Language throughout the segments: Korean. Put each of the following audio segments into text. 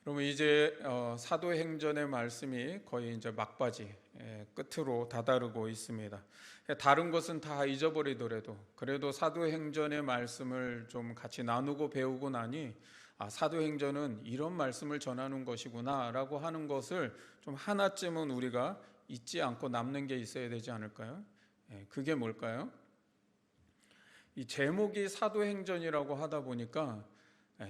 그러면 이제 사도행전의 말씀이 거의 이제 막바지 끝으로 다다르고 있습니다. 다른 것은 다 잊어버리더라도 그래도 사도행전의 말씀을 좀 같이 나누고 배우고 나니 사도행전은 이런 말씀을 전하는 것이구나라고 하는 것을 좀 하나쯤은 우리가 잊지 않고 남는 게 있어야 되지 않을까요? 그게 뭘까요? 이 제목이 사도행전이라고 하다 보니까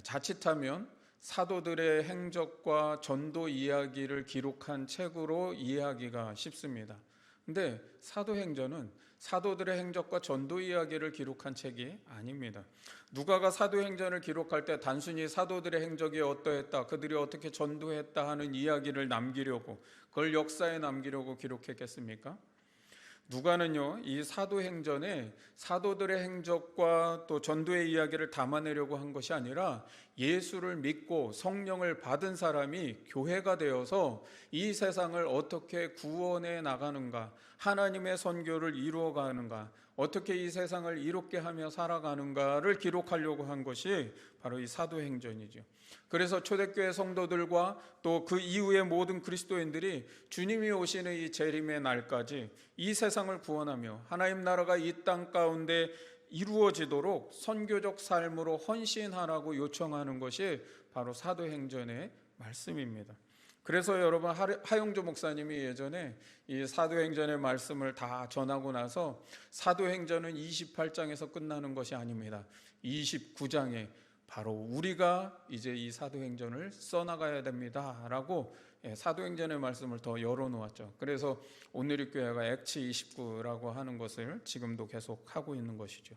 자칫하면 사도들의 행적과 전도 이야기를 기록한 책으로 이해하기가 쉽습니다. 근데 사도행전은 사도들의 행적과 전도 이야기를 기록한 책이 아닙니다. 누가가 사도행전을 기록할 때 단순히 사도들의 행적이 어떠했다, 그들이 어떻게 전도했다 하는 이야기를 남기려고, 그걸 역사에 남기려고 기록했겠습니까? 누가는요, 이 사도행전에 사도들의 행적과 또 전도의 이야기를 담아내려고 한 것이 아니라 예수를 믿고 성령을 받은 사람이 교회가 되어서 이 세상을 어떻게 구원해 나가는가, 하나님의 선교를 이루어가는가, 어떻게 이 세상을 이롭게 하며 살아가는가를 기록하려고 한 것이 바로 이 사도행전이죠. 그래서 초대교회 성도들과 또 그 이후의 모든 그리스도인들이 주님이 오시는 이 재림의 날까지 이 세상을 구원하며 하나님 나라가 이 땅 가운데 이루어지도록 선교적 삶으로 헌신하라고 요청하는 것이 바로 사도행전의 말씀입니다. 그래서 여러분, 하용조 목사님이 예전에 이 사도행전의 말씀을 다 전하고 나서 사도행전은 28장에서 끝나는 것이 아닙니다. 29장에 바로 우리가 이제 이 사도행전을 써나가야 됩니다 라고 사도행전의 말씀을 더 열어놓았죠. 그래서 오늘의 교회가 액치 29라고 하는 것을 지금도 계속 하고 있는 것이죠.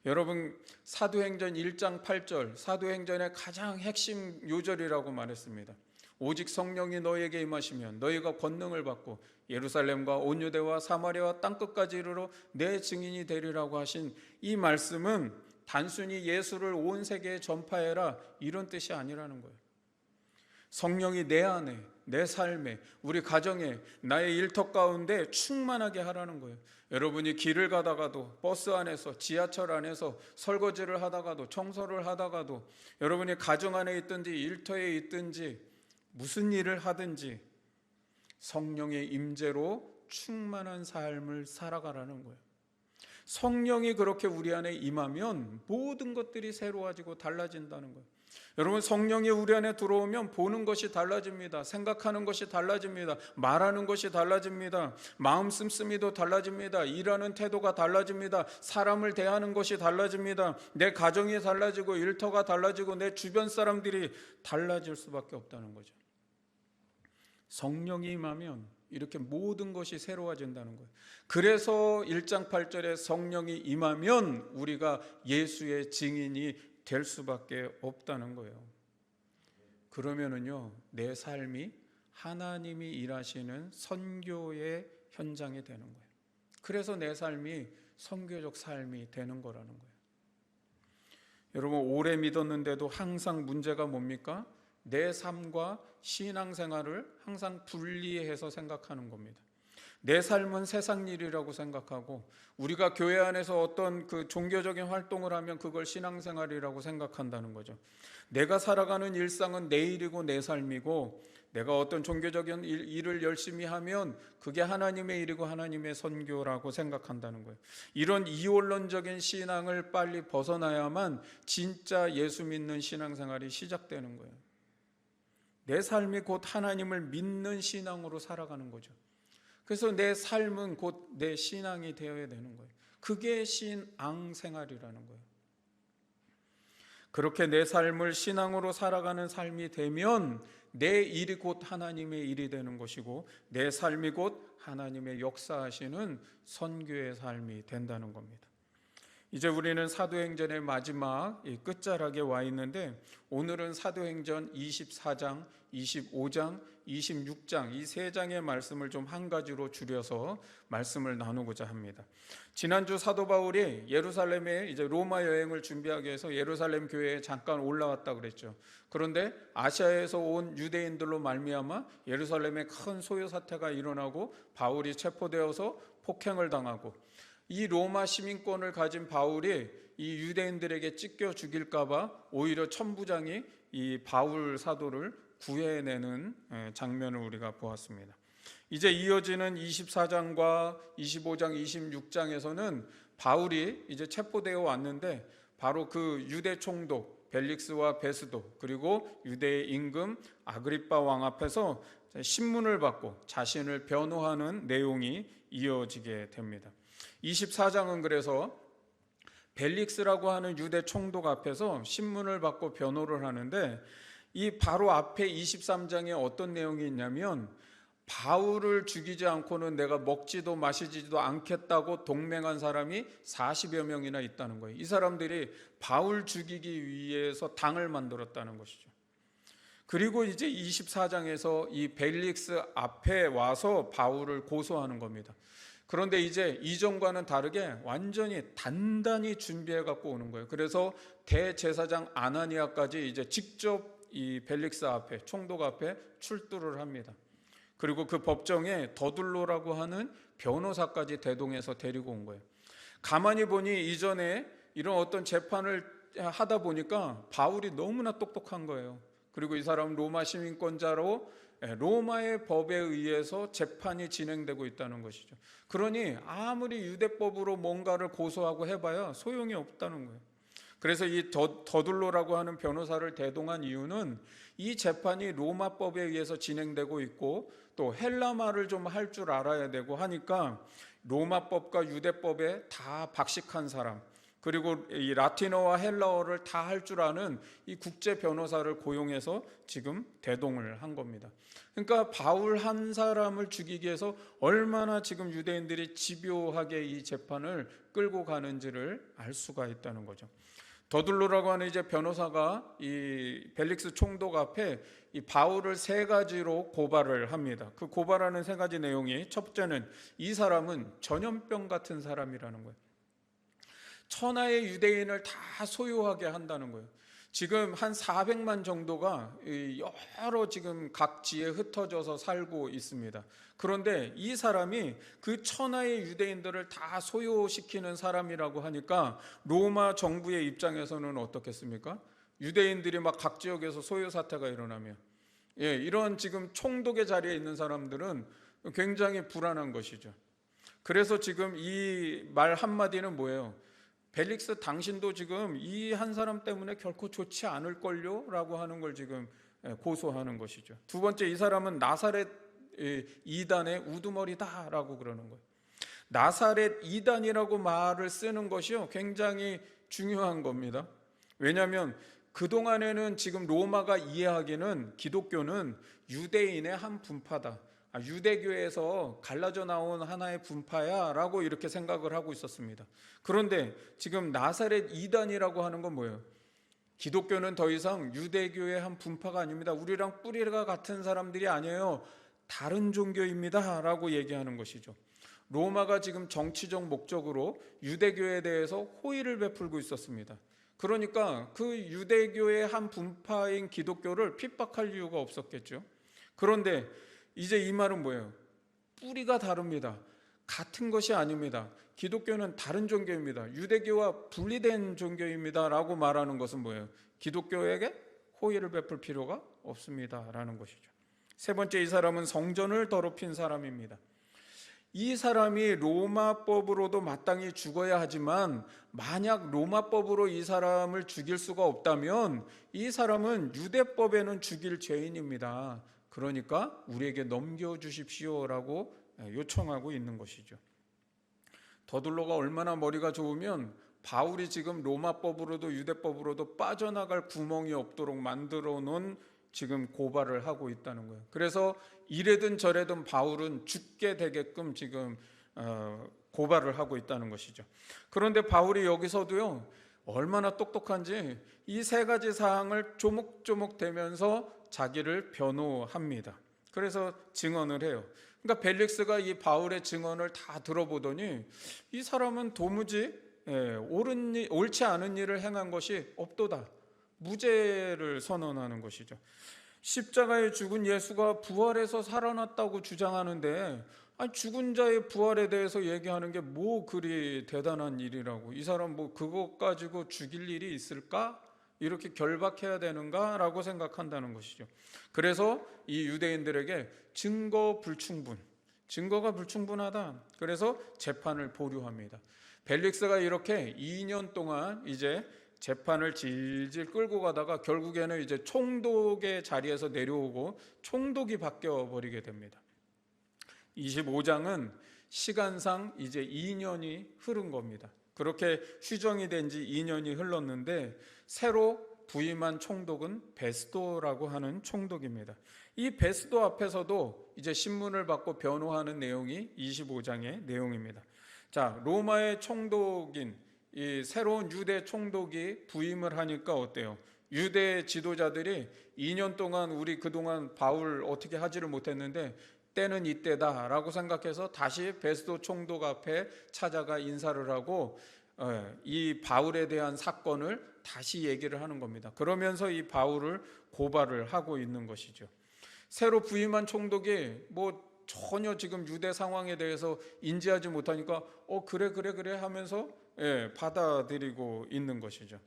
여러분, 사도행전 1장 8절, 사도행전의 가장 핵심 요절이라고 말했습니다. 오직 성령이 너희에게 임하시면 너희가 권능을 받고 예루살렘과 온 유대와 사마리아와 땅끝까지 이르러 내 증인이 되리라고 하신 이 말씀은 단순히 예수를 온 세계에 전파해라 이런 뜻이 아니라는 거예요. 성령이 내 안에, 내 삶에, 우리 가정에, 나의 일터 가운데 충만하게 하라는 거예요. 여러분이 길을 가다가도, 버스 안에서, 지하철 안에서, 설거지를 하다가도, 청소를 하다가도, 여러분이 가정 안에 있든지 일터에 있든지 무슨 일을 하든지 성령의 임재로 충만한 삶을 살아가라는 거예요. 성령이 그렇게 우리 안에 임하면 모든 것들이 새로워지고 달라진다는 거예요. 여러분, 성령이 우리 안에 들어오면 보는 것이 달라집니다. 생각하는 것이 달라집니다. 말하는 것이 달라집니다. 마음 씀씀이도 달라집니다. 일하는 태도가 달라집니다. 사람을 대하는 것이 달라집니다. 내 가정이 달라지고 일터가 달라지고 내 주변 사람들이 달라질 수밖에 없다는 거죠. 성령이 임하면 이렇게 모든 것이 새로워진다는 거예요. 그래서 1장 8절에 성령이 임하면 우리가 예수의 증인이 될 수밖에 없다는 거예요. 그러면은요, 내 삶이 하나님이 일하시는 선교의 현장이 되는 거예요. 그래서 내 삶이 선교적 삶이 되는 거라는 거예요. 여러분, 오래 믿었는데도 항상 문제가 뭡니까? 내 삶과 신앙생활을 항상 분리해서 생각하는 겁니다. 내 삶은 세상 일이라고 생각하고 우리가 교회 안에서 어떤 그 종교적인 활동을 하면 그걸 신앙생활이라고 생각한다는 거죠. 내가 살아가는 일상은 내 일이고 내 삶이고 내가 어떤 종교적인 일을 열심히 하면 그게 하나님의 일이고 하나님의 선교라고 생각한다는 거예요. 이런 이원론적인 신앙을 빨리 벗어나야만 진짜 예수 믿는 신앙생활이 시작되는 거예요. 내 삶이 곧 하나님을 믿는 신앙으로 살아가는 거죠. 그래서 내 삶은 곧 내 신앙이 되어야 되는 거예요. 그게 신앙생활이라는 거예요. 그렇게 내 삶을 신앙으로 살아가는 삶이 되면 내 일이 곧 하나님의 일이 되는 것이고 내 삶이 곧 하나님의 역사하시는 선교의 삶이 된다는 겁니다. 이제 우리는 사도행전의 마지막 끝자락에 와 있는데 오늘은 사도행전 24장, 25장, 26장 이 세 장의 말씀을 좀 한 가지로 줄여서 말씀을 나누고자 합니다. 지난주 사도 바울이 예루살렘에 이제 로마 여행을 준비하기 위해서 예루살렘 교회에 잠깐 올라왔다 그랬죠. 그런데 아시아에서 온 유대인들로 말미암아 예루살렘에 큰 소요 사태가 일어나고 바울이 체포되어서 폭행을 당하고 이 로마 시민권을 가진 바울이 이 유대인들에게 찢겨 죽일까봐 오히려 천부장이 이 바울 사도를 구해내는 장면을 우리가 보았습니다. 이제 이어지는 24장과 25장, 26장에서는 바울이 이제 체포되어 왔는데 바로 그 유대 총독 벨릭스와 베스도 그리고 유대의 임금 아그리빠 왕 앞에서 신문을 받고 자신을 변호하는 내용이 이어지게 됩니다. 24장은 그래서 벨릭스라고 하는 유대 총독 앞에서 신문을 받고 변호를 하는데 이 바로 앞에 23장에 어떤 내용이 있냐면 바울을 죽이지 않고는 내가 먹지도 마시지도 않겠다고 동맹한 사람이 40여 명이나 있다는 거예요. 이 사람들이 바울 죽이기 위해서 당을 만들었다는 것이죠. 그리고 이제 24장에서 이 벨릭스 앞에 와서 바울을 고소하는 겁니다. 그런데 이제 이전과는 다르게 완전히 단단히 준비해 갖고 오는 거예요. 그래서 대제사장 아나니아까지 이제 직접 이 벨릭스 앞에 총독 앞에 출두를 합니다. 그리고 그 법정에 더둘로라고 하는 변호사까지 대동해서 데리고 온 거예요. 가만히 보니 이전에 이런 어떤 재판을 하다 보니까 바울이 너무나 똑똑한 거예요. 그리고 이 사람은 로마 시민권자로 로마의 법에 의해서 재판이 진행되고 있다는 것이죠. 그러니 아무리 유대법으로 뭔가를 고소하고 해봐야 소용이 없다는 거예요. 그래서 이 더둘로라고 하는 변호사를 대동한 이유는 이 재판이 로마법에 의해서 진행되고 있고 또 헬라말을 좀 할 줄 알아야 되고 하니까 로마법과 유대법에 다 박식한 사람 그리고 이 라틴어와 헬라어를 다 할 줄 아는 이 국제 변호사를 고용해서 지금 대동을 한 겁니다. 그러니까 바울 한 사람을 죽이기 위해서 얼마나 지금 유대인들이 집요하게 이 재판을 끌고 가는지를 알 수가 있다는 거죠. 더둘로라고 하는 이제 변호사가 이 벨릭스 총독 앞에 이 바울을 세 가지로 고발을 합니다. 그 고발하는 세 가지 내용이 첫 번째는 이 사람은 전염병 같은 사람이라는 거예요. 천하의 유대인을 다 소유하게 한다는 거예요. 지금 한 400만 정도가 여러 지금 각지에 흩어져서 살고 있습니다. 그런데 이 사람이 그 천하의 유대인들을 다 소유시키는 사람이라고 하니까 로마 정부의 입장에서는 어떻겠습니까? 유대인들이 막 각 지역에서 소유 사태가 일어나면 이런 지금 총독의 자리에 있는 사람들은 굉장히 불안한 것이죠. 그래서 지금 이 말 한마디는 뭐예요? 벨릭스 당신도 지금 이 한 사람 때문에 결코 좋지 않을걸요? 라고 하는 걸 지금 고소하는 것이죠. 두 번째, 이 사람은 나사렛 이단의 우두머리다 라고 그러는 거예요. 나사렛 이단이라고 말을 쓰는 것이요 굉장히 중요한 겁니다. 왜냐하면 그동안에는 지금 로마가 이해하기는 기독교는 유대인의 한 분파다, 유대교에서 갈라져 나온 하나의 분파야 라고 이렇게 생각을 하고 있었습니다. 그런데 지금 나사렛 이단이라고 하는 건 뭐예요? 기독교는 더 이상 유대교의 한 분파가 아닙니다. 우리랑 뿌리가 같은 사람들이 아니에요. 다른 종교입니다 라고 얘기하는 것이죠. 로마가 지금 정치적 목적으로 유대교에 대해서 호의를 베풀고 있었습니다. 그러니까 그 유대교의 한 분파인 기독교를 핍박할 이유가 없었겠죠. 그런데 이제 이 말은 뭐예요? 뿌리가 다릅니다. 같은 것이 아닙니다. 기독교는 다른 종교입니다. 유대교와 분리된 종교입니다 라고 말하는 것은 뭐예요? 기독교에게 호의를 베풀 필요가 없습니다 라는 것이죠. 세 번째, 이 사람은 성전을 더럽힌 사람입니다. 이 사람이 로마법으로도 마땅히 죽어야 하지만 만약 로마법으로 이 사람을 죽일 수가 없다면 이 사람은 유대법에는 죽일 죄인입니다. 그러니까 우리에게 넘겨주십시오라고 요청하고 있는 것이죠. 더둘로가 얼마나 머리가 좋으면 바울이 지금 로마법으로도 유대법으로도 빠져나갈 구멍이 없도록 만들어 놓은 지금 고발을 하고 있다는 거예요. 그래서 이래든 저래든 바울은 죽게 되게끔 지금 고발을 하고 있다는 것이죠. 그런데 바울이 여기서도요 얼마나 똑똑한지 이 세 가지 사항을 조목조목 대면서 자기를 변호합니다. 그래서 증언을 해요. 그러니까 벨릭스가 이 바울의 증언을 다 들어보더니 이 사람은 도무지 옳지 않은 일을 행한 것이 없도다. 무죄를 선언하는 것이죠. 십자가에 죽은 예수가 부활해서 살아났다고 주장하는데 죽은 자의 부활에 대해서 얘기하는 게 뭐 그리 대단한 일이라고, 이 사람 뭐 그것 가지고 죽일 일이 있을까? 이렇게 결박해야 되는가라고 생각한다는 것이죠. 그래서 이 유대인들에게 증거가 불충분하다. 그래서 재판을 보류합니다. 벨릭스가 이렇게 2년 동안 이제 재판을 질질 끌고 가다가 결국에는 이제 총독의 자리에서 내려오고 총독이 바뀌어 버리게 됩니다. 25장은 시간상 이제 2년이 흐른 겁니다. 그렇게 휴정이 된 지 2년이 흘렀는데 새로 부임한 총독은 베스도라고 하는 총독입니다. 이 베스도 앞에서도 이제 신문을 받고 변호하는 내용이 25장의 내용입니다. 자, 로마의 총독인 이 새로운 유대 총독이 부임을 하니까 어때요? 유대 지도자들이 2년 동안 우리 그동안 바울 어떻게 하지를 못했는데 때는 이때다라고 생각해서 다시 베스도 총독 앞에 찾아가 인사를 하고 이 바울에 대한 사건을 다시 얘기를 하는 겁니다. 그러면서 이 바울을 고발을 하고 있는 것이죠. 새로 부임한 총독이 전혀 지금 유대 상황에 대해서 인지하지 못하니까 그래 하면서 받아들이고 있는 것이죠.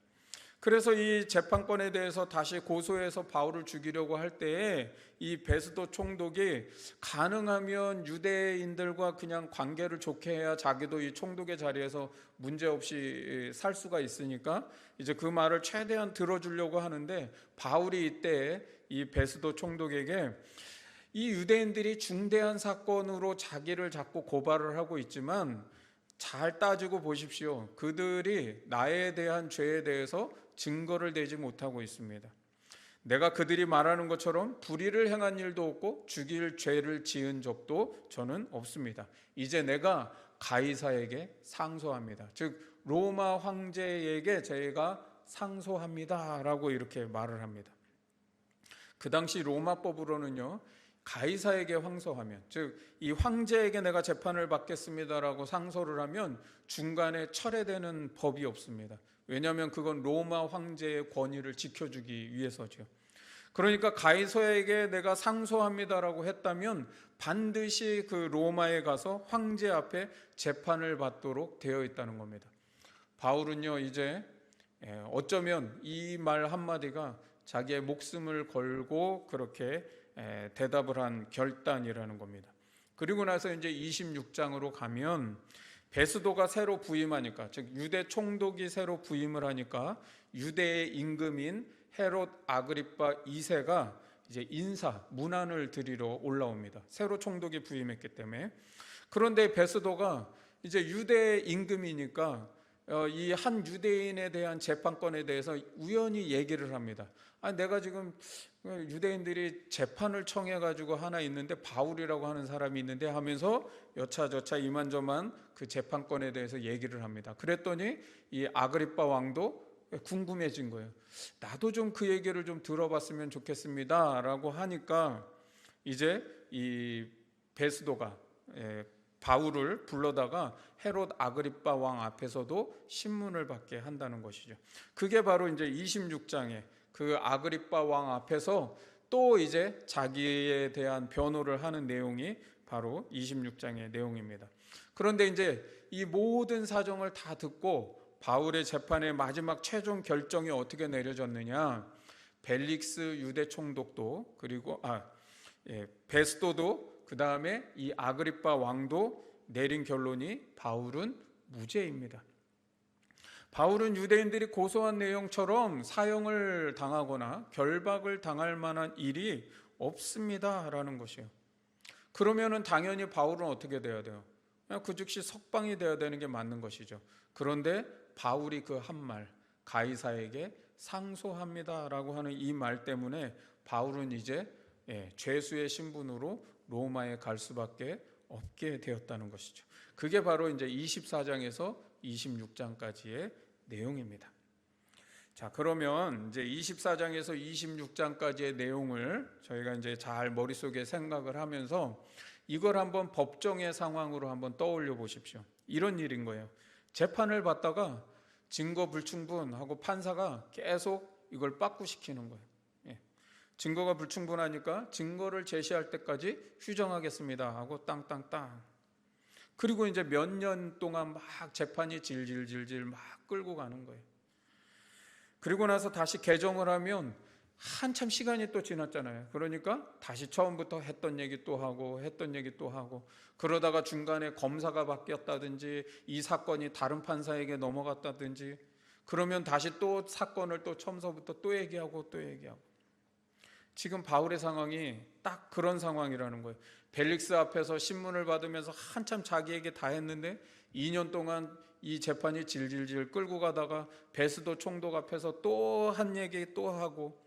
그래서 이 재판권에 대해서 다시 고소해서 바울을 죽이려고 할 때에 이 베스도 총독이 가능하면 유대인들과 그냥 관계를 좋게 해야 자기도 이 총독의 자리에서 문제없이 살 수가 있으니까 이제 그 말을 최대한 들어주려고 하는데 바울이 이때 이 베스도 총독에게 이 유대인들이 중대한 사건으로 자기를 자꾸 고발을 하고 있지만 잘 따지고 보십시오. 그들이 나에 대한 죄에 대해서 증거를 대지 못하고 있습니다. 내가 그들이 말하는 것처럼 불의를 행한 일도 없고 죽일 죄를 지은 적도 저는 없습니다. 이제 내가 가이사에게 상소합니다. 즉 로마 황제에게 제가 상소합니다 라고 이렇게 말을 합니다. 그 당시 로마법으로는요, 가이사에게 항소하면, 즉 이 황제에게 내가 재판을 받겠습니다라고 상소를 하면 중간에 철회되는 법이 없습니다. 왜냐하면 그건 로마 황제의 권위를 지켜주기 위해서죠. 그러니까 가이사에게 내가 상소합니다라고 했다면 반드시 그 로마에 가서 황제 앞에 재판을 받도록 되어 있다는 겁니다. 바울은요, 이제 어쩌면 이 말 한마디가 자기의 목숨을 걸고 그렇게 대답을 한 결단이라는 겁니다. 그리고 나서 이제 26장으로 가면 베스도가 새로 부임하니까, 즉 유대 총독이 새로 부임을 하니까 유대의 임금인 헤롯 아그리파 2세가 이제 문안을 드리러 올라옵니다. 새로 총독이 부임했기 때문에. 그런데 베스도가 이제 유대의 임금이니까 이 한 유대인에 대한 재판권에 대해서 우연히 얘기를 합니다. 내가 지금 유대인들이 재판을 청해가지고 하나 있는데 바울이라고 하는 사람이 있는데 하면서 여차저차 이만저만 그 재판권에 대해서 얘기를 합니다. 그랬더니 이 아그리파 왕도 궁금해진 거예요. 나도 좀 그 얘기를 좀 들어봤으면 좋겠습니다 라고 하니까 이제 이 베스도가 바울을 불러다가 헤롯 아그리파 왕 앞에서도 신문을 받게 한다는 것이죠. 그게 바로 이제 26장에 그 아그리파 왕 앞에서 또 이제 자기에 대한 변호를 하는 내용이 바로 26장의 내용입니다. 그런데 이제 이 모든 사정을 다 듣고 바울의 재판의 마지막 최종 결정이 어떻게 내려졌느냐? 벨릭스 유대 총독도 그리고 베스도도 그 다음에 이 아그리파 왕도 내린 결론이 바울은 무죄입니다. 바울은 유대인들이 고소한 내용처럼 사형을 당하거나 결박을 당할 만한 일이 없습니다라는 것이에요. 그러면은 당연히 바울은 어떻게 돼야 돼요? 그냥 그 즉시 석방이 돼야 되는 게 맞는 것이죠. 그런데 바울이 그 한 말, 가이사에게 상소합니다라고 하는 이 말 때문에 바울은 이제 죄수의 신분으로 로마에 갈 수밖에 없게 되었다는 것이죠. 그게 바로 이제 24장에서 26장까지의 내용입니다. 자, 그러면 이제 24장에서 26장까지의 내용을 저희가 이제 잘 머릿속에 생각을 하면서 이걸 한번 법정의 상황으로 한번 떠올려 보십시오. 이런 일인 거예요. 재판을 받다가 증거 불충분하고 판사가 계속 이걸 빠꾸시키는 거예요. 증거가 불충분하니까 증거를 제시할 때까지 휴정하겠습니다 하고 땅땅땅. 그리고 이제 몇 년 동안 막 재판이 질질질질 막 끌고 가는 거예요. 그리고 나서 다시 개정을 하면 한참 시간이 또 지났잖아요. 그러니까 다시 처음부터 했던 얘기 또 하고 했던 얘기 또 하고, 그러다가 중간에 검사가 바뀌었다든지 이 사건이 다른 판사에게 넘어갔다든지, 그러면 다시 또 사건을 또 처음서부터 또 얘기하고 또 얘기하고. 지금 바울의 상황이 딱 그런 상황이라는 거예요. 벨릭스 앞에서 신문을 받으면서 한참 자기에게 다 했는데 2년 동안 이 재판이 질질질 끌고 가다가 베스도 총독 앞에서 또 한 얘기 또 하고,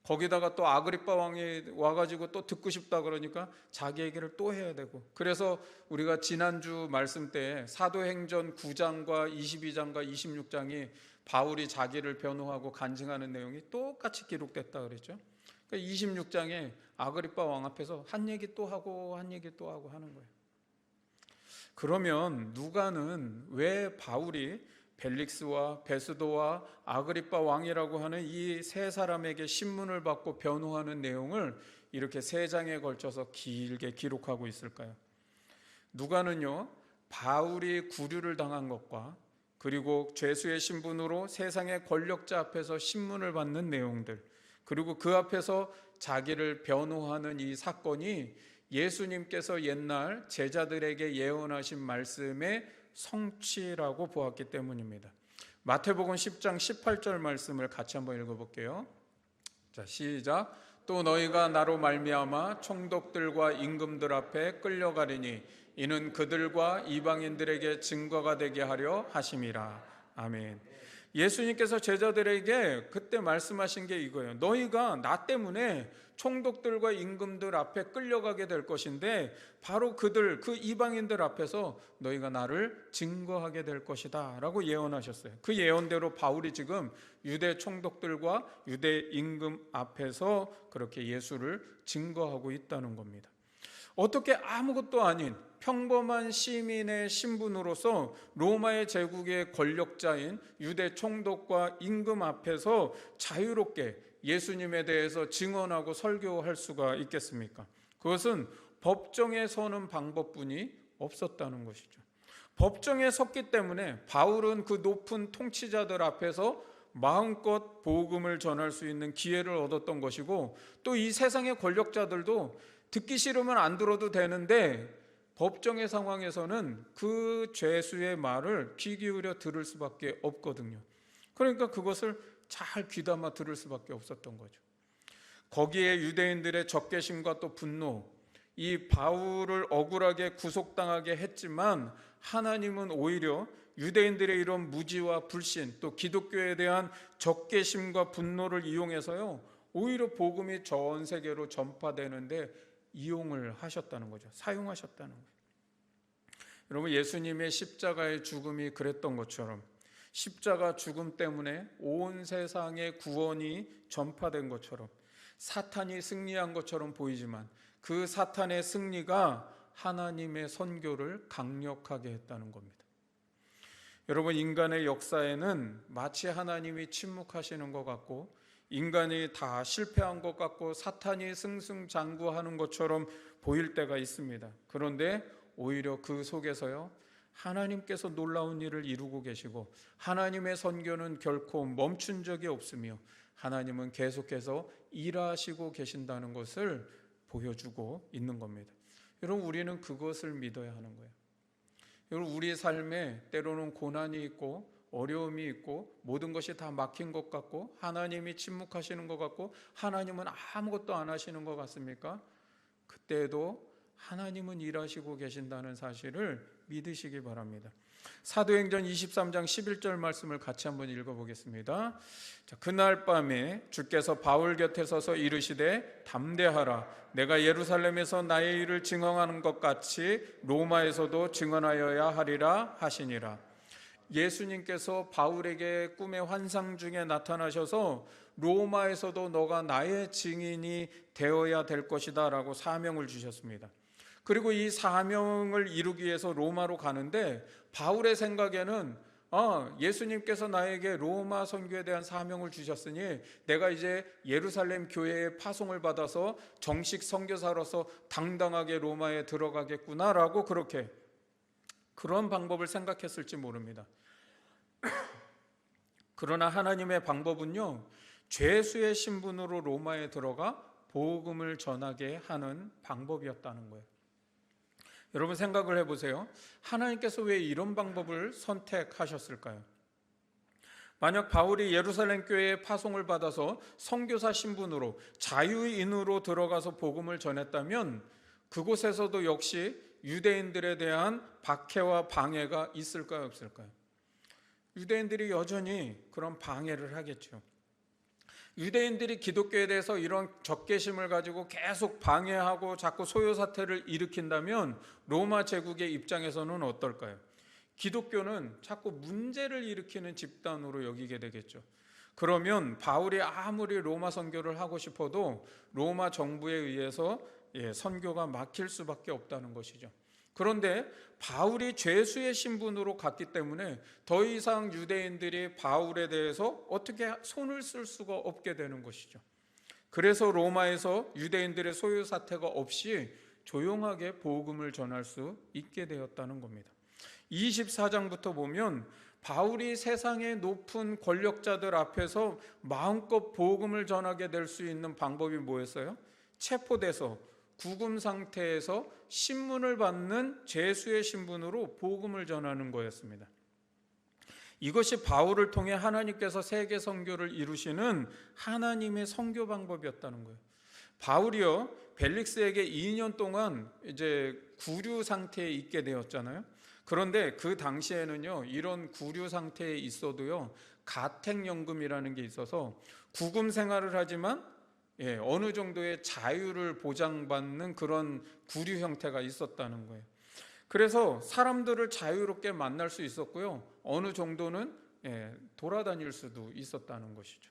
거기다가 또 아그리빠 왕이 와가지고 또 듣고 싶다 그러니까 자기 얘기를 또 해야 되고. 그래서 우리가 지난주 말씀 때 사도행전 9장과 22장과 26장이 바울이 자기를 변호하고 간증하는 내용이 똑같이 기록됐다 그랬죠. 그러니까 26장에 아그리빠 왕 앞에서 한 얘기 또 하고 한 얘기 또 하고 하는 거예요. 그러면 누가는 왜 바울이 벨릭스와 베스도와 아그리빠 왕이라고 하는 이 세 사람에게 신문을 받고 변호하는 내용을 이렇게 세 장에 걸쳐서 길게 기록하고 있을까요? 누가는요, 바울이 구류를 당한 것과 그리고 죄수의 신분으로 세상의 권력자 앞에서 신문을 받는 내용들, 그리고 그 앞에서 자기를 변호하는 이 사건이 예수님께서 옛날 제자들에게 예언하신 말씀의 성취라고 보았기 때문입니다. 마태복음 10장 18절 말씀을 같이 한번 읽어볼게요. 자, 시작. 또 너희가 나로 말미암아 총독들과 임금들 앞에 끌려가리니 이는 그들과 이방인들에게 증거가 되게 하려 하심이라. 아멘. 예수님께서 제자들에게 그때 말씀하신 게 이거예요. 너희가 나 때문에 총독들과 임금들 앞에 끌려가게 될 것인데 바로 그들, 그 이방인들 앞에서 너희가 나를 증거하게 될 것이다 라고 예언하셨어요. 그 예언대로 바울이 지금 유대 총독들과 유대 임금 앞에서 그렇게 예수를 증거하고 있다는 겁니다. 어떻게 아무것도 아닌 평범한 시민의 신분으로서 로마의 제국의 권력자인 유대 총독과 임금 앞에서 자유롭게 예수님에 대해서 증언하고 설교할 수가 있겠습니까? 그것은 법정에 서는 방법뿐이 없었다는 것이죠. 법정에 섰기 때문에 바울은 그 높은 통치자들 앞에서 마음껏 복음을 전할 수 있는 기회를 얻었던 것이고, 또 이 세상의 권력자들도 듣기 싫으면 안 들어도 되는데 법정의 상황에서는 그 죄수의 말을 귀 기울여 들을 수밖에 없거든요. 그러니까 그것을 잘 귀담아 들을 수밖에 없었던 거죠. 거기에 유대인들의 적개심과 또 분노, 이 바울을 억울하게 구속당하게 했지만 하나님은 오히려 유대인들의 이런 무지와 불신, 또 기독교에 대한 적개심과 분노를 이용해서요, 오히려 복음이 전 세계로 전파되는데 이용을 하셨다는 거죠. 사용하셨다는 거예요. 여러분, 예수님의 십자가의 죽음이 그랬던 것처럼 십자가 죽음 때문에 온 세상의 구원이 전파된 것처럼 사탄이 승리한 것처럼 보이지만 그 사탄의 승리가 하나님의 선교를 강력하게 했다는 겁니다. 여러분, 인간의 역사에는 마치 하나님이 침묵하시는 것 같고 인간이 다 실패한 것 같고 사탄이 승승장구하는 것처럼 보일 때가 있습니다. 그런데 오히려 그 속에서요, 하나님께서 놀라운 일을 이루고 계시고 하나님의 선교는 결코 멈춘 적이 없으며 하나님은 계속해서 일하시고 계신다는 것을 보여주고 있는 겁니다. 여러분, 우리는 그것을 믿어야 하는 거예요. 여러분, 우리 삶에 때로는 고난이 있고 어려움이 있고 모든 것이 다 막힌 것 같고 하나님이 침묵하시는 것 같고 하나님은 아무것도 안 하시는 것 같습니까? 그때도 하나님은 일하시고 계신다는 사실을 믿으시기 바랍니다. 사도행전 23장 11절 말씀을 같이 한번 읽어보겠습니다. 자, 그날 밤에 주께서 바울 곁에 서서 이르시되 담대하라, 내가 예루살렘에서 나의 일을 증언하는 것 같이 로마에서도 증언하여야 하리라 하시니라. 예수님께서 바울에게 꿈의 환상 중에 나타나셔서 로마에서도 너가 나의 증인이 되어야 될 것이다 라고 사명을 주셨습니다. 그리고 이 사명을 이루기 위해서 로마로 가는데 바울의 생각에는 예수님께서 나에게 로마 선교에 대한 사명을 주셨으니 내가 이제 예루살렘 교회에 파송을 받아서 정식 선교사로서 당당하게 로마에 들어가겠구나라고 그런 방법을 생각했을지 모릅니다. 그러나 하나님의 방법은요, 죄수의 신분으로 로마에 들어가 복음을 전하게 하는 방법이었다는 거예요. 여러분 생각을 해보세요. 하나님께서 왜 이런 방법을 선택하셨을까요? 만약 바울이 예루살렘 교회에 파송을 받아서 선교사 신분으로 자유인으로 들어가서 복음을 전했다면 그곳에서도 역시 유대인들에 대한 박해와 방해가 있을까요, 없을까요? 유대인들이 여전히 그런 방해를 하겠죠. 유대인들이 기독교에 대해서 이런 적개심을 가지고 계속 방해하고 자꾸 소요 사태를 일으킨다면 로마 제국의 입장에서는 어떨까요? 기독교는 자꾸 문제를 일으키는 집단으로 여기게 되겠죠. 그러면 바울이 아무리 로마 선교를 하고 싶어도 로마 정부에 의해서 선교가 막힐 수밖에 없다는 것이죠. 그런데 바울이 죄수의 신분으로 갔기 때문에 더 이상 유대인들이 바울에 대해서 어떻게 손을 쓸 수가 없게 되는 것이죠. 그래서 로마에서 유대인들의 소요 사태가 없이 조용하게 복음을 전할 수 있게 되었다는 겁니다. 24장부터 보면 바울이 세상의 높은 권력자들 앞에서 마음껏 복음을 전하게 될 수 있는 방법이 뭐였어요? 체포돼서 구금 상태에서 신문을 받는 죄수의 신분으로 복음을 전하는 거였습니다. 이것이 바울을 통해 하나님께서 세계 선교를 이루시는 하나님의 선교 방법이었다는 거예요. 바울이요, 벨릭스에게 2년 동안 이제 구류 상태에 있게 되었잖아요. 그런데 그 당시에는요, 이런 구류 상태에 있어도요, 가택연금이라는 게 있어서 구금 생활을 하지만 어느 정도의 자유를 보장받는 그런 구류 형태가 있었다는 거예요. 그래서 사람들을 자유롭게 만날 수 있었고요, 어느 정도는 돌아다닐 수도 있었다는 것이죠.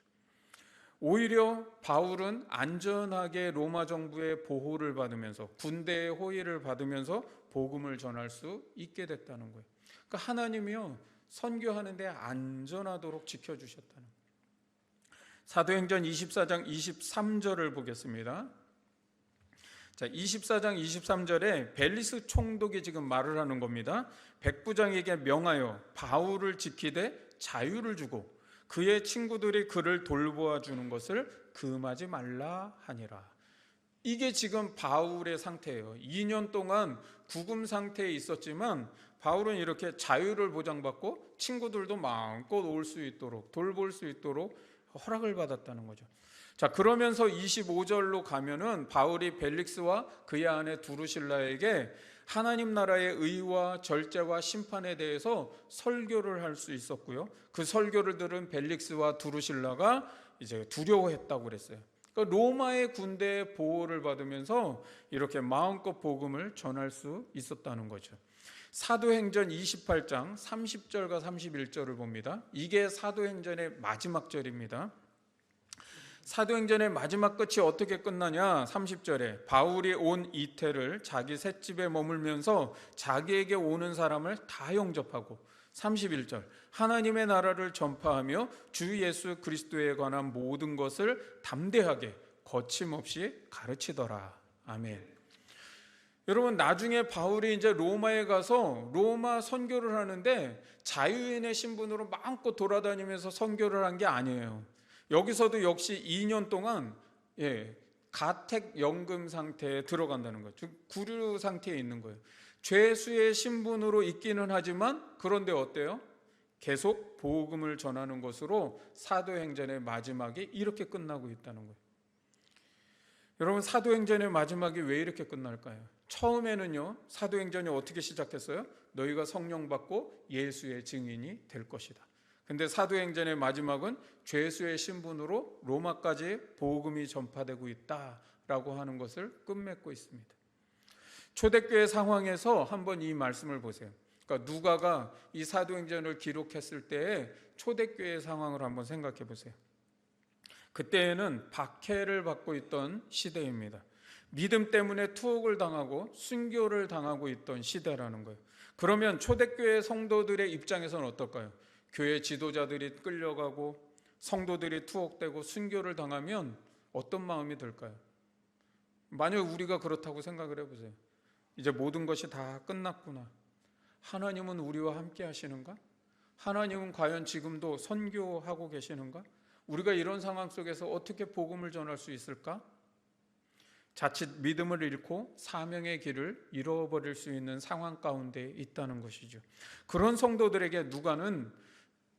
오히려 바울은 안전하게 로마 정부의 보호를 받으면서 군대의 호의를 받으면서 복음을 전할 수 있게 됐다는 거예요. 그러니까 하나님이요, 선교하는데 안전하도록 지켜주셨다는 거예요. 사도행전 24장 23절을 보겠습니다. 자, 24장 23절에 벨리스 총독이 지금 말을 하는 겁니다. 백부장에게 명하여 바울을 지키되 자유를 주고 그의 친구들이 그를 돌보아 주는 것을 금하지 말라 하니라. 이게 지금 바울의 상태예요. 2년 동안 구금 상태에 있었지만 바울은 이렇게 자유를 보장받고 친구들도 마음껏 올 수 있도록, 돌볼 수 있도록 허락을 받았다는 거죠. 자, 그러면서 25절로 가면은 바울이 벨릭스와 그의 아내 두루실라에게 하나님 나라의 의와 절제와 심판에 대해서 설교를 할 수 있었고요. 그 설교를 들은 벨릭스와 두루실라가 이제 두려워했다고 그랬어요. 그러니까 로마의 군대의 보호를 받으면서 이렇게 마음껏 복음을 전할 수 있었다는 거죠. 사도행전 28장 30절과 31절을 봅니다. 이게 사도행전의 마지막 절입니다. 사도행전의 마지막 끝이 어떻게 끝나냐? 30절에 바울이 온 이태를 자기 셋집에 머물면서 자기에게 오는 사람을 다 영접하고, 31절 하나님의 나라를 전파하며 주 예수 그리스도에 관한 모든 것을 담대하게 거침없이 가르치더라. 아멘. 여러분, 나중에 바울이 이제 로마에 가서 로마 선교를 하는데 자유인의 신분으로 마음껏 돌아다니면서 선교를 한 게 아니에요. 여기서도 역시 2년 동안 가택연금 상태에 들어간다는 거예요. 즉 구류 상태에 있는 거예요. 죄수의 신분으로 있기는 하지만 그런데 어때요? 계속 복음을 전하는 것으로 사도행전의 마지막이 이렇게 끝나고 있다는 거예요. 여러분, 사도행전의 마지막이 왜 이렇게 끝날까요? 처음에는요, 사도행전이 어떻게 시작했어요? 너희가 성령 받고 예수의 증인이 될 것이다. 근데 사도행전의 마지막은 죄수의 신분으로 로마까지 복음이 전파되고 있다라고 하는 것을 끝맺고 있습니다. 초대교회 상황에서 한번 이 말씀을 보세요. 그러니까 누가가 이 사도행전을 기록했을 때의 초대교회 상황을 한번 생각해 보세요. 그때에는 박해를 받고 있던 시대입니다. 믿음 때문에 투옥을 당하고 순교를 당하고 있던 시대라는 거예요. 그러면 초대교회 성도들의 입장에서는 어떨까요? 교회 지도자들이 끌려가고 성도들이 투옥되고 순교를 당하면 어떤 마음이 들까요? 만약 우리가 그렇다고 생각을 해보세요. 이제 모든 것이 다 끝났구나. 하나님은 우리와 함께 하시는가? 하나님은 과연 지금도 선교하고 계시는가? 우리가 이런 상황 속에서 어떻게 복음을 전할 수 있을까? 자칫 믿음을 잃고 사명의 길을 잃어버릴 수 있는 상황 가운데 있다는 것이죠. 그런 성도들에게 누가는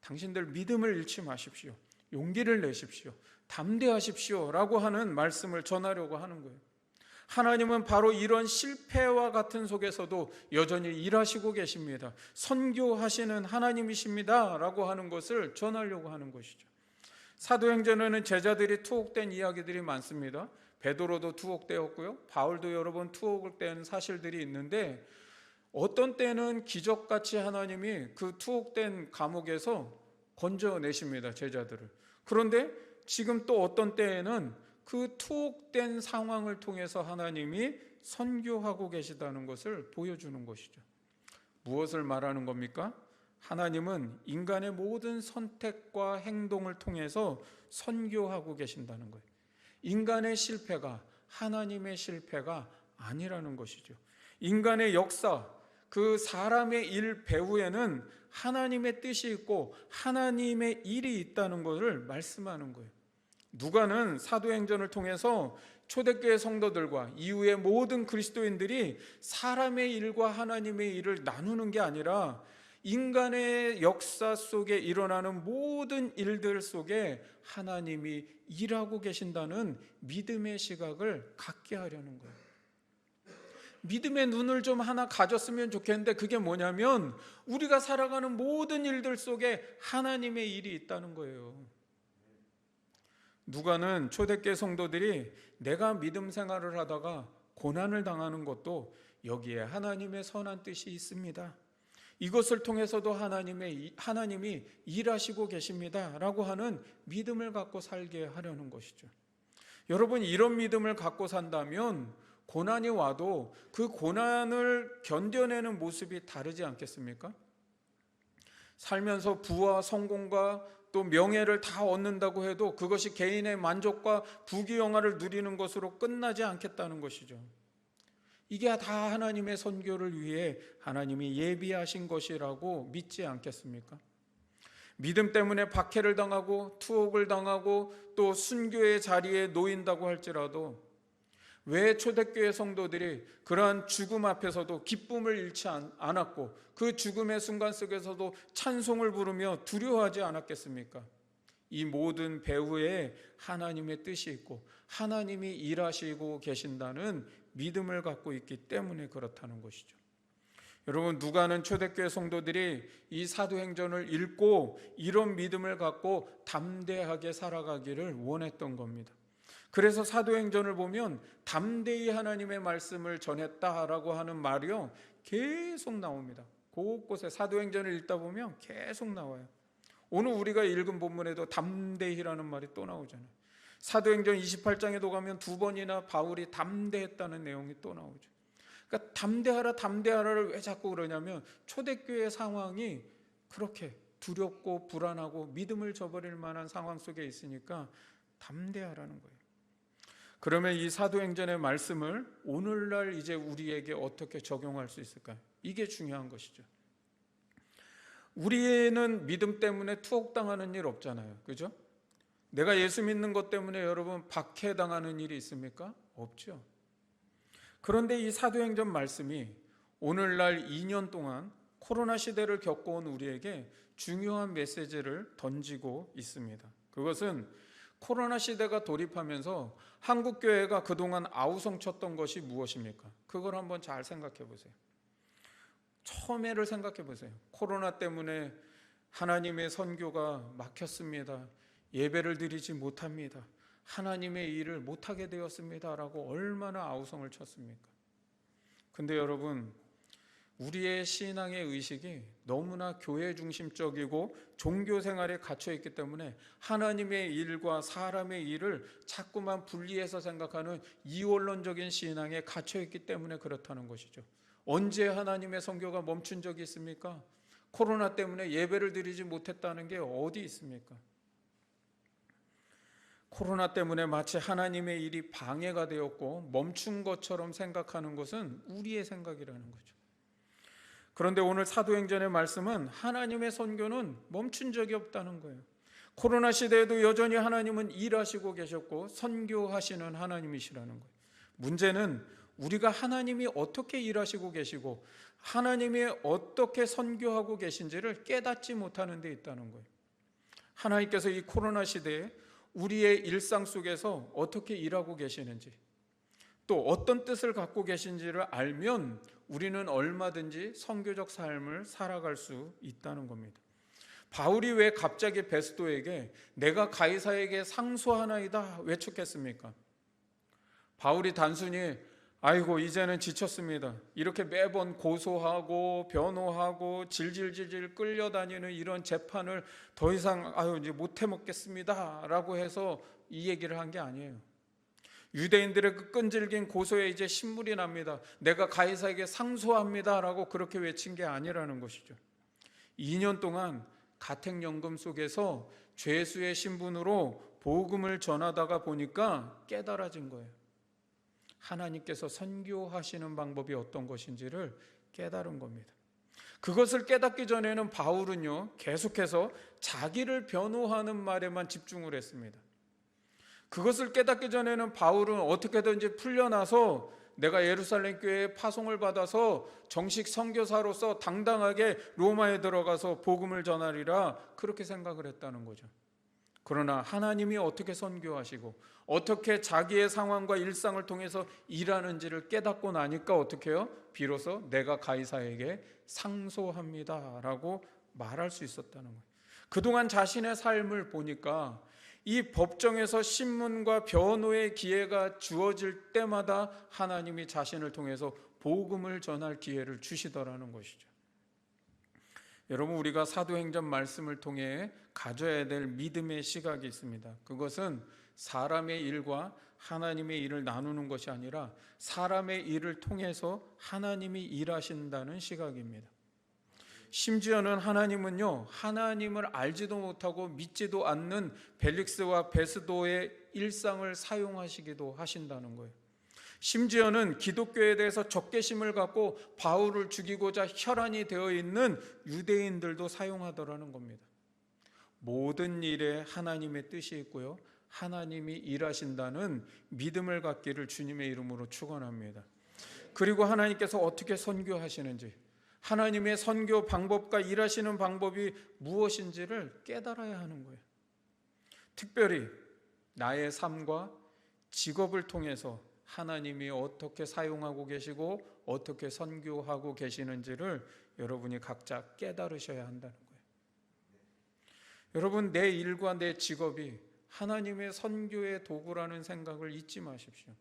당신들 믿음을 잃지 마십시오. 용기를 내십시오. 담대하십시오. 라고 하는 말씀을 전하려고 하는 거예요. 하나님은 바로 이런 실패와 같은 속에서도 여전히 일하시고 계십니다. 선교하시는 하나님이십니다. 라고 하는 것을 전하려고 하는 것이죠. 사도행전에는 제자들이 투옥된 이야기들이 많습니다. 베드로도 투옥되었고요. 바울도 여러 번 투옥된 사실들이 있는데 어떤 때는 기적같이 하나님이 그 투옥된 감옥에서 건져내십니다. 제자들을. 그런데 지금 또 어떤 때에는 그 투옥된 상황을 통해서 하나님이 선교하고 계시다는 것을 보여주는 것이죠. 무엇을 말하는 겁니까? 하나님은 인간의 모든 선택과 행동을 통해서 선교하고 계신다는 거예요. 인간의 실패가 하나님의 실패가 아니라는 것이죠. 인간의 역사, 그 사람의 일 배후에는 하나님의 뜻이 있고 하나님의 일이 있다는 것을 말씀하는 거예요. 누가는 사도행전을 통해서 초대교회 성도들과 이후의 모든 그리스도인들이 사람의 일과 하나님의 일을 나누는 게 아니라 인간의 역사 속에 일어나는 모든 일들 속에 하나님이 일하고 계신다는 믿음의 시각을 갖게 하려는 거예요. 믿음의 눈을 좀 하나 가졌으면 좋겠는데 그게 뭐냐면 우리가 살아가는 모든 일들 속에 하나님의 일이 있다는 거예요. 누가는 초대교회 성도들이 내가 믿음 생활을 하다가 고난을 당하는 것도 여기에 하나님의 선한 뜻이 있습니다. 이것을 통해서도 하나님이 일하시고 계십니다. 라고 하는 믿음을 갖고 살게 하려는 것이죠. 여러분, 이런 믿음을 갖고 산다면 고난이 와도 그 고난을 견뎌내는 모습이 다르지 않겠습니까? 살면서 부와 성공과 또 명예를 다 얻는다고 해도 그것이 개인의 만족과 부귀영화를 누리는 것으로 끝나지 않겠다는 것이죠. 이게 다 하나님의 선교를 위해 하나님이 예비하신 것이라고 믿지 않겠습니까? 믿음 때문에 박해를 당하고 투옥을 당하고 또 순교의 자리에 놓인다고 할지라도 왜 초대교회 성도들이 그러한 죽음 앞에서도 기쁨을 잃지 않았고 그 죽음의 순간 속에서도 찬송을 부르며 두려워하지 않았겠습니까? 이 모든 배후에 하나님의 뜻이 있고 하나님이 일하시고 계신다는 믿음을 갖고 있기 때문에 그렇다는 것이죠. 여러분, 누가는 초대교회 성도들이 이 사도행전을 읽고 이런 믿음을 갖고 담대하게 살아가기를 원했던 겁니다. 그래서 사도행전을 보면 담대히 하나님의 말씀을 전했다라고 하는 말이요 계속 나옵니다. 곳곳에 사도행전을 읽다 보면 계속 나와요. 오늘 우리가 읽은 본문에도 담대히라는 말이 또 나오잖아요. 사도행전 28장에도 가면 2번이나 바울이 담대했다는 내용이 또 나오죠. 그러니까 담대하라를 왜 자꾸 그러냐면 초대교회 상황이 그렇게 두렵고 불안하고 믿음을 저버릴 만한 상황 속에 있으니까 담대하라는 거예요. 그러면 이 사도행전의 말씀을 오늘날 이제 우리에게 어떻게 적용할 수 있을까요? 이게 중요한 것이죠. 우리는 믿음 때문에 투옥당하는 일 없잖아요. 그죠? 내가 예수 믿는 것 때문에 여러분 박해당하는 일이 있습니까? 없죠. 그런데 이 사도행전 말씀이 오늘날 2년 동안 코로나 시대를 겪어온 우리에게 중요한 메시지를 던지고 있습니다. 그것은 코로나 시대가 돌입하면서 한국교회가 그동안 아우성쳤던 것이 무엇입니까? 그걸 한번 잘 생각해 보세요. 처음에를 생각해 보세요. 코로나 때문에 하나님의 선교가 막혔습니다. 예배를 드리지 못합니다. 하나님의 일을 못하게 되었습니다. 라고 얼마나 아우성을 쳤습니까? 근데 여러분, 우리의 신앙의 의식이 너무나 교회 중심적이고 종교 생활에 갇혀 있기 때문에 하나님의 일과 사람의 일을 자꾸만 분리해서 생각하는 이원론적인 신앙에 갇혀 있기 때문에 그렇다는 것이죠. 언제 하나님의 선교가 멈춘 적이 있습니까? 코로나 때문에 예배를 드리지 못했다는 게 어디 있습니까? 코로나 때문에 마치 하나님의 일이 방해가 되었고 멈춘 것처럼 생각하는 것은 우리의 생각이라는 거죠. 그런데 오늘 사도행전의 말씀은 하나님의 선교는 멈춘 적이 없다는 거예요. 코로나 시대에도 여전히 하나님은 일하시고 계셨고 선교하시는 하나님이시라는 거예요. 문제는 우리가 하나님이 어떻게 일하시고 계시고 하나님이 어떻게 선교하고 계신지를 깨닫지 못하는 데 있다는 거예요. 하나님께서 이 코로나 시대에 우리의 일상 속에서 어떻게 일하고 계시는지, 또 어떤 뜻을 갖고 계신지를 알면 우리는 얼마든지 선교적 삶을 살아갈 수 있다는 겁니다. 바울이 왜 갑자기 베스도에게 내가 가이사에게 상소하나이다 외쳤겠습니까? 바울이 단순히 아이고 이제는 지쳤습니다, 이렇게 매번 고소하고 변호하고 질질질질 끌려다니는 이런 재판을 더 이상 이제 못 해먹겠습니다 라고 해서 이 얘기를 한 게 아니에요. 유대인들의 그 끈질긴 고소에 이제 신물이 납니다. 내가 가이사에게 상소합니다 라고 그렇게 외친 게 아니라는 것이죠. 2년 동안 가택연금 속에서 죄수의 신분으로 복음을 전하다가 보니까 깨달아진 거예요. 하나님께서 선교하시는 방법이 어떤 것인지를 깨달은 겁니다. 그것을 깨닫기 전에는 바울은요, 계속해서 자기를 변호하는 말에만 집중을 했습니다. 그것을 깨닫기 전에는 바울은 어떻게든지 풀려나서 내가 예루살렘 교회에 파송을 받아서 정식 선교사로서 당당하게 로마에 들어가서 복음을 전하리라, 그렇게 생각을 했다는 거죠. 그러나 하나님이 어떻게 선교하시고 어떻게 자기의 상황과 일상을 통해서 일하는지를 깨닫고 나니까 어떻게 해요? 비로소 내가 가이사에게 상소합니다 라고 말할 수 있었다는 거예요. 그동안 자신의 삶을 보니까 이 법정에서 신문과 변호의 기회가 주어질 때마다 하나님이 자신을 통해서 복음을 전할 기회를 주시더라는 것이죠. 여러분, 우리가 사도행전 말씀을 통해 가져야 될 믿음의 시각이 있습니다. 그것은 사람의 일과 하나님의 일을 나누는 것이 아니라 사람의 일을 통해서 하나님이 일하신다는 시각입니다. 심지어는 하나님은요, 하나님을 알지도 못하고 믿지도 않는 벨릭스와 베스도의 일상을 사용하시기도 하신다는 거예요. 심지어는 기독교에 대해서 적개심을 갖고 바울을 죽이고자 혈안이 되어 있는 유대인들도 사용하더라는 겁니다. 모든 일에 하나님의 뜻이 있고요, 하나님이 일하신다는 믿음을 갖기를 주님의 이름으로 축원합니다. 그리고 하나님께서 어떻게 선교하시는지, 하나님의 선교 방법과 일하시는 방법이 무엇인지를 깨달아야 하는 거예요. 특별히 나의 삶과 직업을 통해서 하나님이 어떻게 사용하고 계시고 어떻게 선교하고 계시는지를 여러분이 각자 깨달으셔야 한다는 거예요. 여러분, 내 일과 내 직업이 하나님의 선교의 도구라는 생각을 잊지 마십시오.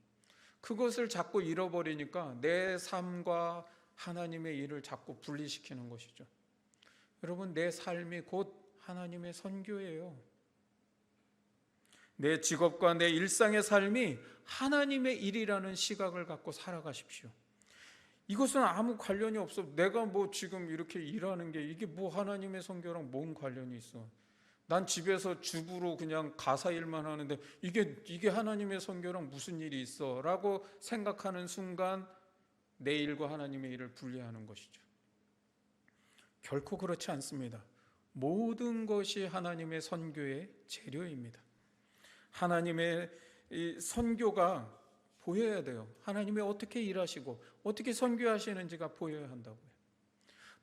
그것을 자꾸 잃어버리니까 내 삶과 하나님의 일을 자꾸 분리시키는 것이죠. 여러분, 내 삶이 곧 하나님의 선교예요. 내 직업과 내 일상의 삶이 하나님의 일이라는 시각을 갖고 살아가십시오. 이것은 아무 관련이 없어. 내가 뭐 지금 이렇게 일하는 게 이게 뭐 하나님의 선교랑 뭔 관련이 있어. 난 집에서 주부로 그냥 가사 일만 하는데 이게 하나님의 선교랑 무슨 일이 있어 라고 생각하는 순간 내 일과 하나님의 일을 분리하는 것이죠. 결코 그렇지 않습니다. 모든 것이 하나님의 선교의 재료입니다. 하나님의 이 선교가 보여야 돼요. 하나님이 어떻게 일하시고 어떻게 선교하시는지가 보여야 한다고요.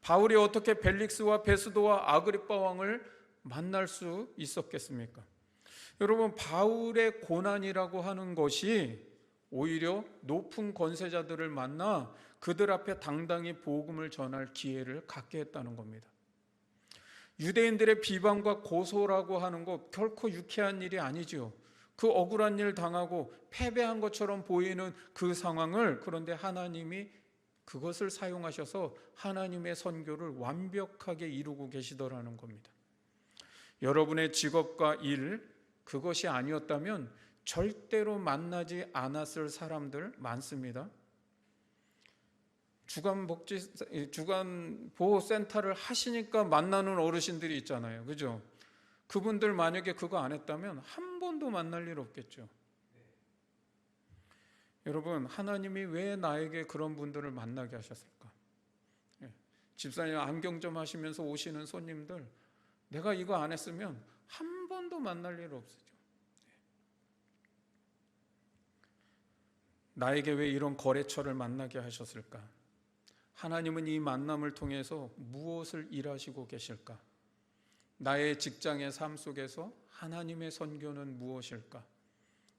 바울이 어떻게 벨릭스와 베스도와 아그리빠 왕을 만날 수 있었겠습니까? 여러분, 바울의 고난이라고 하는 것이 오히려 높은 권세자들을 만나 그들 앞에 당당히 복음을 전할 기회를 갖게 했다는 겁니다. 유대인들의 비방과 고소라고 하는 것 결코 유쾌한 일이 아니죠. 그 억울한 일 당하고 패배한 것처럼 보이는 그 상황을, 그런데 하나님이 그것을 사용하셔서 하나님의 선교를 완벽하게 이루고 계시더라는 겁니다. 여러분의 직업과 일, 그것이 아니었다면 절대로 만나지 않았을 사람들 많습니다. 주간보호센터를 하시니까 만나는 어르신들이 있잖아요. 그죠? 그분들 만약에 그거 안 했다면 한 번도 만날 일 없겠죠. 여러분, 하나님이 왜 나에게 그런 분들을 만나게 하셨을까? 집사님 안경 좀 하시면서 오시는 손님들, 내가 이거 안 했으면 한 번도 만날 일 없어요. 나에게 왜 이런 거래처를 만나게 하셨을까? 하나님은 이 만남을 통해서 무엇을 일하시고 계실까? 나의 직장의 삶 속에서 하나님의 선교는 무엇일까?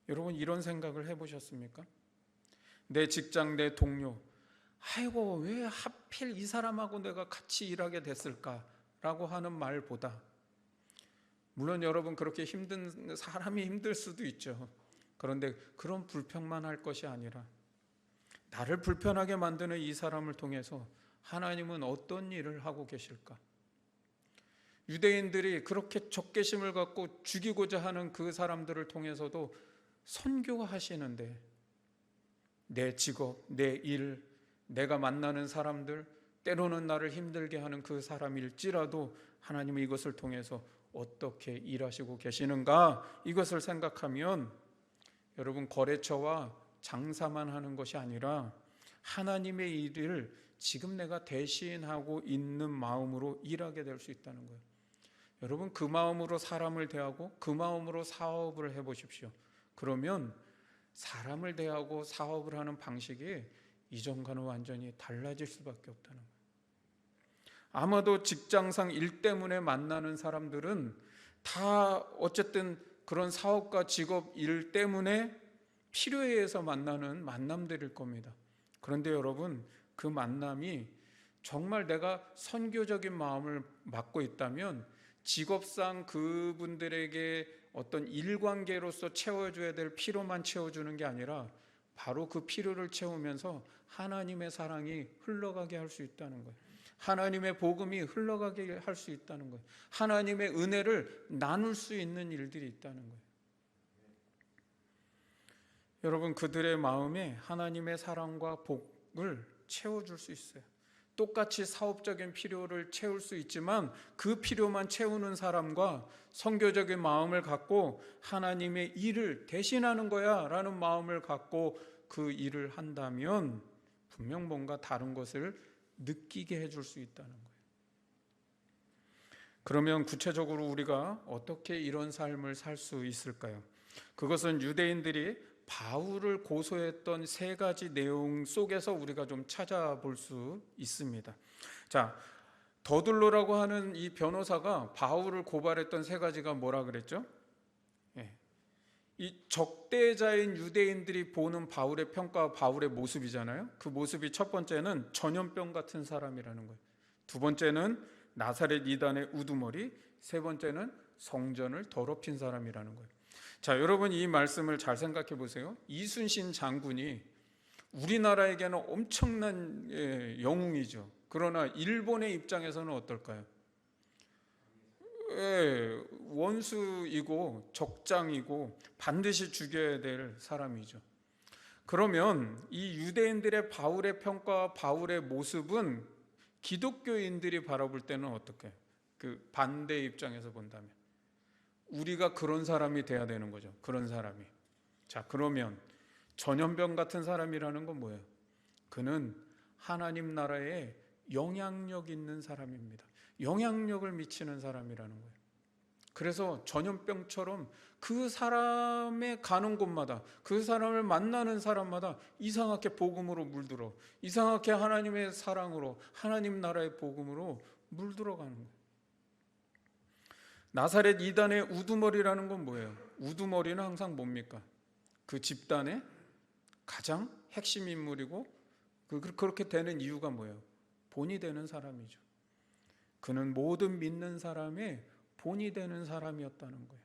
여러분, 이런 생각을 해보셨습니까? 내 직장, 내 동료, 아이고 왜 하필 이 사람하고 내가 같이 일하게 됐을까라고 하는 말보다, 물론 여러분 그렇게 힘든 사람이 힘들 수도 있죠. 그런데 그런 불평만 할 것이 아니라 나를 불편하게 만드는 이 사람을 통해서 하나님은 어떤 일을 하고 계실까? 유대인들이 그렇게 적개심을 갖고 죽이고자 하는 그 사람들을 통해서도 선교하시는데, 내 직업, 내 일, 내가 만나는 사람들, 때로는 나를 힘들게 하는 그 사람일지라도 하나님은 이것을 통해서 어떻게 일하시고 계시는가, 이것을 생각하면 여러분, 거래처와 장사만 하는 것이 아니라 하나님의 일을 지금 내가 대신하고 있는 마음으로 일하게 될 수 있다는 거예요. 여러분, 그 마음으로 사람을 대하고 그 마음으로 사업을 해보십시오. 그러면 사람을 대하고 사업을 하는 방식이 이전과는 완전히 달라질 수밖에 없다는 거예요. 아마도 직장상 일 때문에 만나는 사람들은 다 어쨌든 그런 사업과 직업 일 때문에 필요에 의해서 만나는 만남들일 겁니다. 그런데 여러분, 그 만남이 정말 내가 선교적인 마음을 갖고 있다면 직업상 그분들에게 어떤 일관계로서 채워줘야 될 필요만 채워주는 게 아니라 바로 그 필요를 채우면서 하나님의 사랑이 흘러가게 할 수 있다는 거예요. 하나님의 복음이 흘러가게 할 수 있다는 거예요. 하나님의 은혜를 나눌 수 있는 일들이 있다는 거예요. 여러분, 그들의 마음에 하나님의 사랑과 복을 채워줄 수 있어요. 똑같이 사업적인 필요를 채울 수 있지만 그 필요만 채우는 사람과 선교적인 마음을 갖고 하나님의 일을 대신하는 거야 라는 마음을 갖고 그 일을 한다면 분명 뭔가 다른 것을 느끼게 해줄 수 있다는 거예요. 그러면 구체적으로 우리가 어떻게 이런 삶을 살 수 있을까요? 그것은 유대인들이 바울을 고소했던 세 가지 내용 속에서 우리가 좀 찾아볼 수 있습니다. 자, 더둘로라고 하는 이 변호사가 바울을 고발했던 세 가지가 뭐라 그랬죠? 이 적대자인 유대인들이 보는 바울의 평가와 바울의 모습이잖아요. 그 모습이 첫 번째는 전염병 같은 사람이라는 거예요. 두 번째는 나사렛 이단의 우두머리, 세 번째는 성전을 더럽힌 사람이라는 거예요. 자, 여러분 이 말씀을 잘 생각해 보세요. 이순신 장군이 우리나라에게는 엄청난 영웅이죠. 그러나 일본의 입장에서는 어떨까요? 원수이고 적장이고 반드시 죽여야 될 사람이죠. 그러면 이 유대인들의 바울의 평가와 바울의 모습은 기독교인들이 바라볼 때는 어떨까요? 그 반대 입장에서 본다면 우리가 그런 사람이 돼야 되는 거죠. 그런 사람이. 자, 그러면 전염병 같은 사람이라는 건 뭐예요? 그는 하나님 나라에 영향력 있는 사람입니다. 영향력을 미치는 사람이라는 거예요. 그래서 전염병처럼 그 사람의 가는 곳마다, 그 사람을 만나는 사람마다 이상하게 복음으로 물들어, 이상하게 하나님의 사랑으로, 하나님 나라의 복음으로 물들어가는 거예요. 나사렛 이단의 우두머리라는 건 뭐예요? 우두머리는 항상 뭡니까? 그 집단의 가장 핵심 인물이고 그렇게 되는 이유가 뭐예요? 본이 되는 사람이죠. 그는 모든 믿는 사람의 본이 되는 사람이었다는 거예요.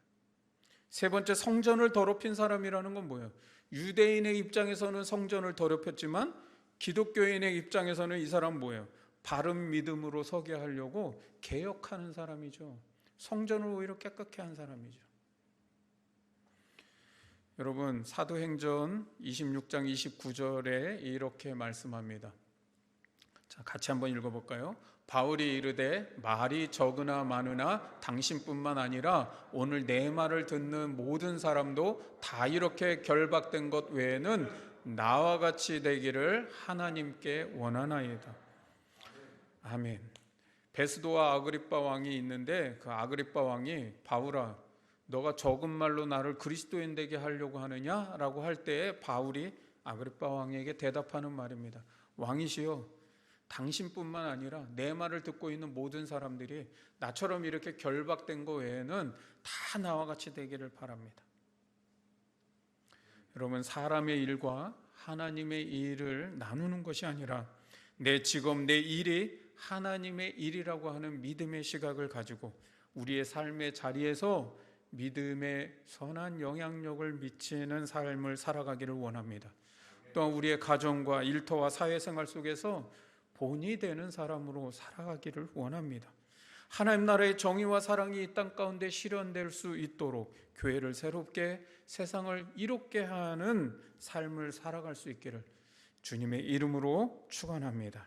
세 번째, 성전을 더럽힌 사람이라는 건 뭐예요? 유대인의 입장에서는 성전을 더럽혔지만 기독교인의 입장에서는 이 사람 뭐예요? 바른 믿음으로 서게 하려고 개혁하는 사람이죠. 성전을 오히려 깨끗게 한 사람이죠. 여러분, 사도행전 26장 29절에 이렇게 말씀합니다. 자, 같이 한번 읽어볼까요? 바울이 이르되 말이 적으나 많으나 당신뿐만 아니라 오늘 내 말을 듣는 모든 사람도 다 이렇게 결박된 것 외에는 나와 같이 되기를 하나님께 원하나이다. 아멘. 베스도와 아그리빠 왕이 있는데 그 아그리빠 왕이 바울아 너가 적은 말로 나를 그리스도인 되게 하려고 하느냐라고 할 때에 바울이 아그리빠 왕에게 대답하는 말입니다. 왕이시여, 당신뿐만 아니라 내 말을 듣고 있는 모든 사람들이 나처럼 이렇게 결박된 거 외에는 다 나와 같이 되기를 바랍니다. 여러분, 사람의 일과 하나님의 일을 나누는 것이 아니라 내 직업, 내 일이 하나님의 일이라고 하는 믿음의 시각을 가지고 우리의 삶의 자리에서 믿음의 선한 영향력을 미치는 삶을 살아가기를 원합니다. 또한 우리의 가정과 일터와 사회생활 속에서 본이 되는 사람으로 살아가기를 원합니다. 하나님 나라의 정의와 사랑이 이 땅 가운데 실현될 수 있도록 교회를 새롭게 세상을 이롭게 하는 삶을 살아갈 수 있기를 주님의 이름으로 축원합니다.